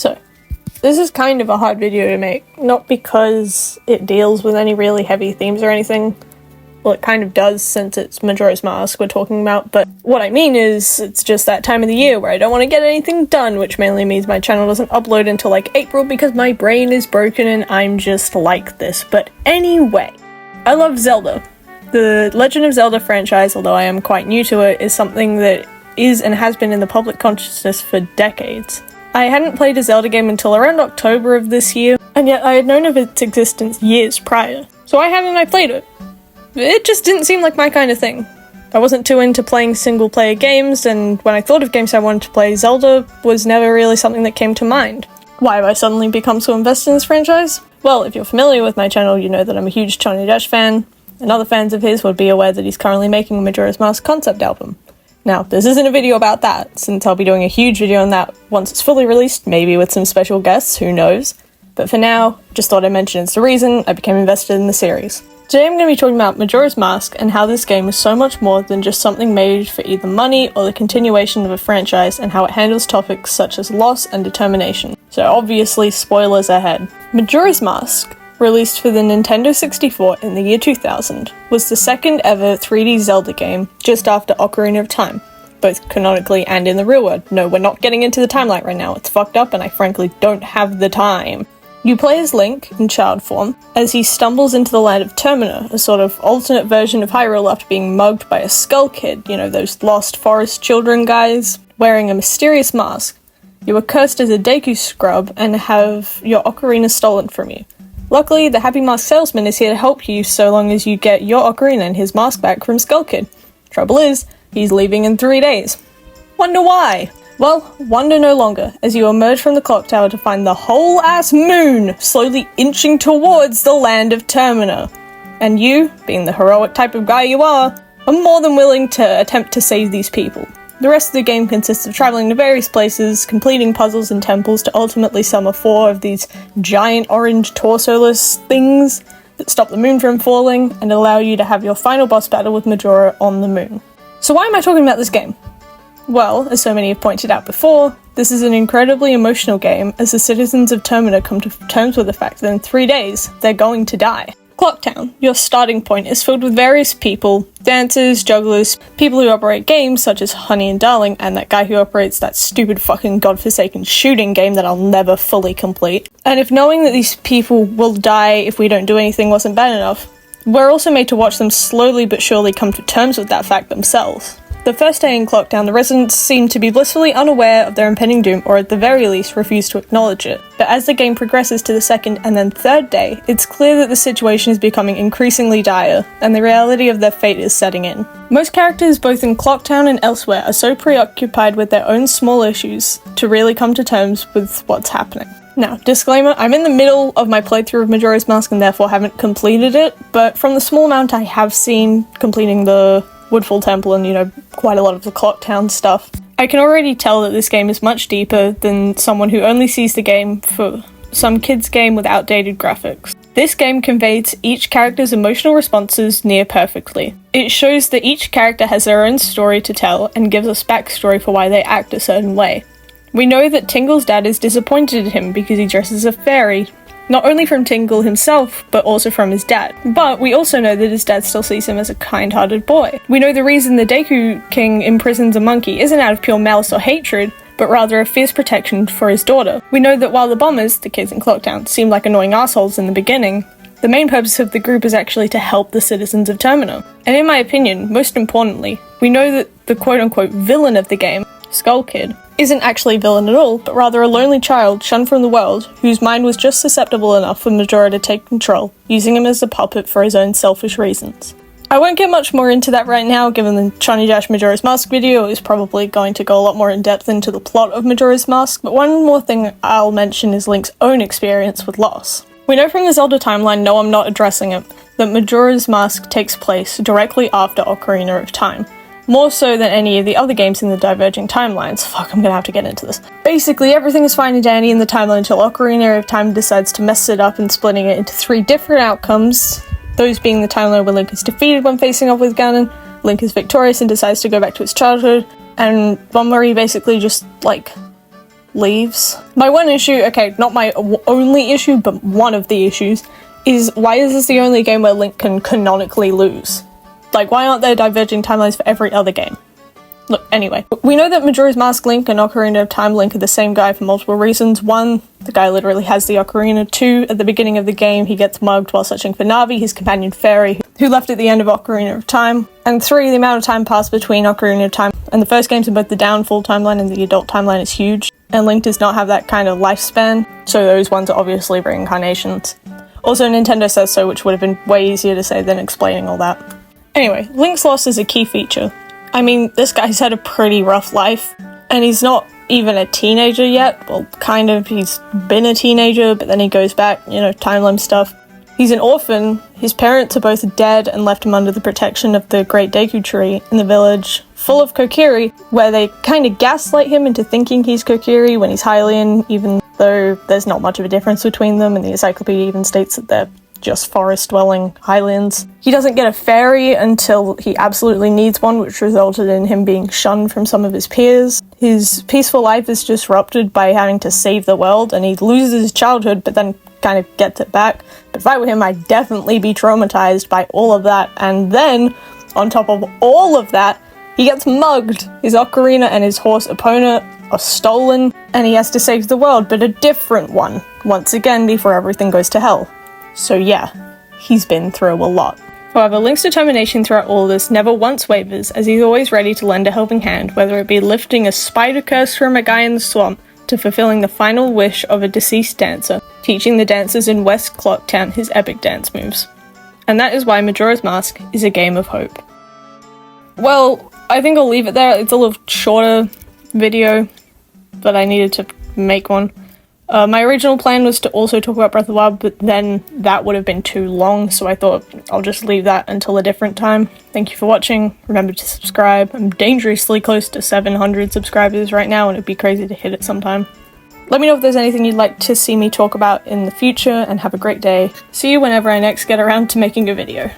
So, this is kind of a hard video to make, not because it deals with any really heavy themes or anything. Well, it kind of does since it's Majora's Mask we're talking about, but what I mean is it's just that time of the year where I don't want to get anything done, which mainly means my channel doesn't upload until like April because my brain is broken and I'm just like this. But anyway, I love Zelda. The Legend of Zelda franchise, although I am quite new to it, is something that is and has been in the public consciousness for decades. I hadn't played a Zelda game until around October of this year, and yet I had known of its existence years prior. So I hadn't I played it. It just didn't seem like my kind of thing. I wasn't too into playing single-player games, and when I thought of games I wanted to play, Zelda was never really something that came to mind. Why have I suddenly become so invested in this franchise? Well, if you're familiar with my channel, you know that I'm a huge Johnny Dash fan, and other fans of his would be aware that he's currently making a Majora's Mask concept album. Now, this isn't a video about that, since I'll be doing a huge video on that once it's fully released, maybe with some special guests, who knows. But for now, just thought I'd mention it's the reason I became invested in the series. Today I'm going to be talking about Majora's Mask and how this game is so much more than just something made for either money or the continuation of a franchise, and how it handles topics such as loss and determination. So obviously, spoilers ahead. Majora's Mask, released for the Nintendo 64 in the year 2000, was the second ever 3D Zelda game just after Ocarina of Time, both canonically and in the real world. No, we're not getting into the timeline right now, it's fucked up and I frankly don't have the time. You play as Link, in child form, as he stumbles into the land of Termina, a sort of alternate version of Hyrule after being mugged by a Skull Kid, you know, those lost forest children guys, wearing a mysterious mask. You are cursed as a Deku scrub and have your ocarina stolen from you. Luckily, the Happy Mask salesman is here to help you so long as you get your ocarina and his mask back from Skull Kid. Trouble is, he's leaving in 3 days. Wonder why? Well, wonder no longer, as you emerge from the clock tower to find the whole-ass moon slowly inching towards the land of Termina. And you, being the heroic type of guy you are more than willing to attempt to save these people. The rest of the game consists of traveling to various places, completing puzzles and temples to ultimately summon 4 of these giant orange torso-less things that stop the moon from falling and allow you to have your final boss battle with Majora on the moon. So why am I talking about this game? Well, as so many have pointed out before, this is an incredibly emotional game as the citizens of Termina come to terms with the fact that in 3 days, they're going to die. Clocktown, your starting point, is filled with various people, dancers, jugglers, people who operate games such as Honey and Darling, and that guy who operates that stupid fucking godforsaken shooting game that I'll never fully complete. And if knowing that these people will die if we don't do anything wasn't bad enough, we're also made to watch them slowly but surely come to terms with that fact themselves. The first day in Clocktown, the residents seem to be blissfully unaware of their impending doom, or at the very least refuse to acknowledge it. But as the game progresses to the second and then third day, it's clear that the situation is becoming increasingly dire, and the reality of their fate is setting in. Most characters, both in Clocktown and elsewhere, are so preoccupied with their own small issues to really come to terms with what's happening. Now, disclaimer, I'm in the middle of my playthrough of Majora's Mask and therefore haven't completed it, but from the small amount I have seen completing the Woodfall Temple and, you know, quite a lot of the Clocktown stuff, I can already tell that this game is much deeper than someone who only sees the game for some kid's game with outdated graphics. This game conveys each character's emotional responses near perfectly. It shows that each character has their own story to tell and gives us backstory for why they act a certain way. We know that Tingle's dad is disappointed in him because he dresses as a fairy, not only from Tingle himself, but also from his dad. But we also know that his dad still sees him as a kind-hearted boy. We know the reason the Deku King imprisons a monkey isn't out of pure malice or hatred, but rather a fierce protection for his daughter. We know that while the bombers, the kids in Clocktown, seem like annoying assholes in the beginning, the main purpose of the group is actually to help the citizens of Termina. And in my opinion, most importantly, we know that the quote-unquote villain of the game, Skull Kid, isn't actually a villain at all, but rather a lonely child shunned from the world, whose mind was just susceptible enough for Majora to take control, using him as a puppet for his own selfish reasons. I won't get much more into that right now, given the Johnny Dash Majora's Mask video is probably going to go a lot more in depth into the plot of Majora's Mask, but one more thing I'll mention is Link's own experience with loss. We know from the Zelda timeline, no I'm not addressing it, that Majora's Mask takes place directly after Ocarina of Time. More so than any of the other games in the diverging timelines. Fuck, I'm gonna have to get into this. Basically, everything is fine and dandy in the timeline until Ocarina of Time decides to mess it up and splitting it into 3 different outcomes. Those being the timeline where Link is defeated when facing off with Ganon, Link is victorious and decides to go back to his childhood, and Bon Marie basically just, like, leaves. My one issue, okay, not my only issue, but one of the issues, is why is this the only game where Link can canonically lose? Like, why aren't there diverging timelines for every other game? Look, anyway, we know that Majora's Mask Link and Ocarina of Time Link are the same guy for multiple reasons. One, the guy literally has the ocarina. Two, at the beginning of the game, he gets mugged while searching for Navi, his companion fairy, who left at the end of Ocarina of Time. And three, the amount of time passed between Ocarina of Time and the first games in both the downfall timeline and the adult timeline is huge. And Link does not have that kind of lifespan, so those ones are obviously reincarnations. Also, Nintendo says so, which would have been way easier to say than explaining all that. Anyway, Link's loss is a key feature. I mean, this guy's had a pretty rough life, and he's not even a teenager yet. Well, kind of, he's been a teenager, but then he goes back, you know, timeline stuff. He's an orphan. His parents are both dead and left him under the protection of the Great Deku Tree in the village full of Kokiri, where they kind of gaslight him into thinking he's Kokiri when he's Hylian, even though there's not much of a difference between them, and the encyclopedia even states that they're just forest-dwelling Hylians. He doesn't get a fairy until he absolutely needs one, which resulted in him being shunned from some of his peers. His peaceful life is disrupted by having to save the world, and he loses his childhood, but then kind of gets it back. But if I were him, I'd definitely be traumatized by all of that, and then, on top of all of that, he gets mugged. His ocarina and his horse Epona are stolen, and he has to save the world, but a different one, once again before everything goes to hell. So yeah, he's been through a lot. However, Link's determination throughout all this never once wavers, as he's always ready to lend a helping hand, whether it be lifting a spider curse from a guy in the swamp, to fulfilling the final wish of a deceased dancer, teaching the dancers in West Clocktown his epic dance moves. And that is why Majora's Mask is a game of hope. Well, I think I'll leave it there. It's a little shorter video, but I needed to make one. My original plan was to also talk about Breath of the Wild, but then that would have been too long, so I thought I'll just leave that until a different time. Thank you for watching. Remember to subscribe. I'm dangerously close to 700 subscribers right now, and it'd be crazy to hit it sometime. Let me know if there's anything you'd like to see me talk about in the future, and have a great day. See you whenever I next get around to making a video.